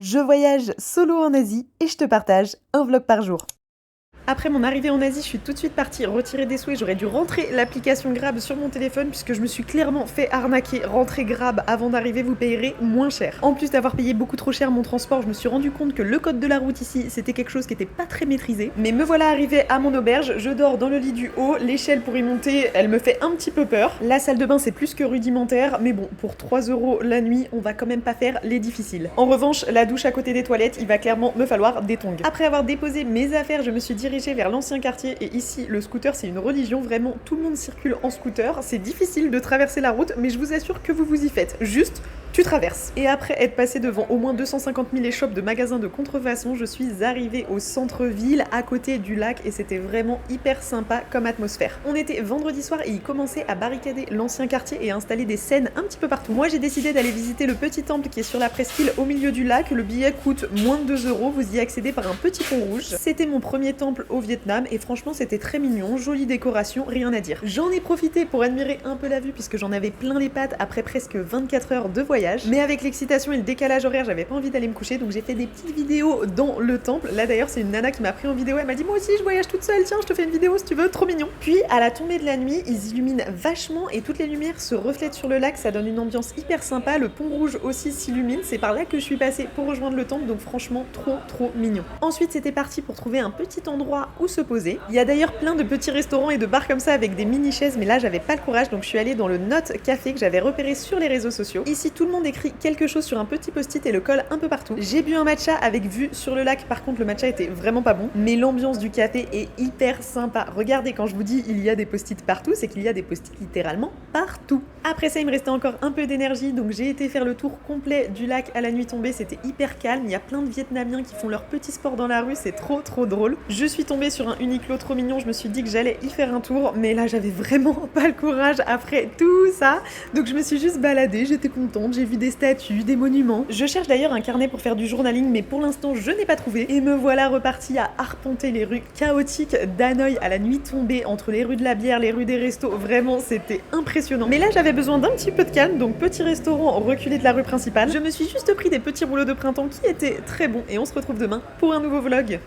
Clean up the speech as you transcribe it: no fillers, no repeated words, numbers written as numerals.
Je voyage solo en Asie et je te partage un vlog par jour. Après mon arrivée en Asie, je suis tout de suite partie retirer des sous et j'aurais dû rentrer l'application Grab sur mon téléphone puisque je me suis clairement fait arnaquer. Rentrer Grab avant d'arriver, vous payerez moins cher. En plus d'avoir payé beaucoup trop cher mon transport, je me suis rendu compte que le code de la route ici, c'était quelque chose qui était pas très maîtrisé. Mais me voilà arrivée à mon auberge, je dors dans le lit du haut, l'échelle pour y monter, elle me fait un petit peu peur. La salle de bain c'est plus que rudimentaire, mais bon, pour 3 € la nuit, on va quand même pas faire les difficiles. En revanche, la douche à côté des toilettes, il va clairement me falloir des tongs. Après avoir déposé mes affaires, je me suis dirigée vers l'ancien quartier et ici le scooter c'est une religion, vraiment tout le monde circule en scooter, c'est difficile de traverser la route mais je vous assure que vous vous y faites, juste tu traverses. Et après être passé devant au moins 250 000 échoppes de magasins de contrefaçon, je suis arrivée au centre-ville à côté du lac et c'était vraiment hyper sympa comme atmosphère. On était vendredi soir et ils commençaient à barricader l'ancien quartier et à installer des scènes un petit peu partout. Moi j'ai décidé d'aller visiter le petit temple qui est sur la presqu'île au milieu du lac, le billet coûte moins de 2 €, vous y accédez par un petit pont rouge. C'était mon premier temple au Vietnam et franchement c'était très mignon, jolie décoration, rien à dire. J'en ai profité pour admirer un peu la vue puisque j'en avais plein les pattes après presque 24 heures de voyage. Mais avec l'excitation et le décalage horaire, j'avais pas envie d'aller me coucher, donc j'ai fait des petites vidéos dans le temple. Là d'ailleurs, c'est une nana qui m'a pris en vidéo, elle m'a dit moi aussi je voyage toute seule, tiens je te fais une vidéo si tu veux, trop mignon. Puis à la tombée de la nuit, ils illuminent vachement et toutes les lumières se reflètent sur le lac, ça donne une ambiance hyper sympa. Le pont rouge aussi s'illumine, c'est par là que je suis passée pour rejoindre le temple, donc franchement trop mignon. Ensuite c'était parti pour trouver un petit endroit où se poser. Il y a d'ailleurs plein de petits restaurants et de bars comme ça avec des mini chaises, mais là j'avais pas le courage, donc je suis allée dans le Note Café que j'avais repéré sur les réseaux sociaux. Ici tout le monde écrit quelque chose sur un petit post-it et le colle un peu partout. J'ai bu un matcha avec vue sur le lac, par contre le matcha était vraiment pas bon, mais l'ambiance du café est hyper sympa. Regardez, quand je vous dis il y a des post-it partout, c'est qu'il y a des post-it littéralement partout. Après ça il me restait encore un peu d'énergie, donc j'ai été faire le tour complet du lac à la nuit tombée, c'était hyper calme, il y a plein de Vietnamiens qui font leur petit sport dans la rue, c'est trop drôle. Je suis tombée sur un Uniqlo trop mignon, je me suis dit que j'allais y faire un tour, mais là j'avais vraiment pas le courage après tout ça, donc je me suis juste baladée, j'étais contente, j'ai vu des statues, des monuments. Je cherche d'ailleurs un carnet pour faire du journaling, mais pour l'instant je n'ai pas trouvé. Et me voilà repartie à arpenter les rues chaotiques d'Hanoï à la nuit tombée, entre les rues de la bière, les rues des restos, vraiment c'était impressionnant. Mais là j'avais besoin d'un petit peu de calme, donc petit restaurant reculé de la rue principale. Je me suis juste pris des petits rouleaux de printemps qui étaient très bons et on se retrouve demain pour un nouveau vlog.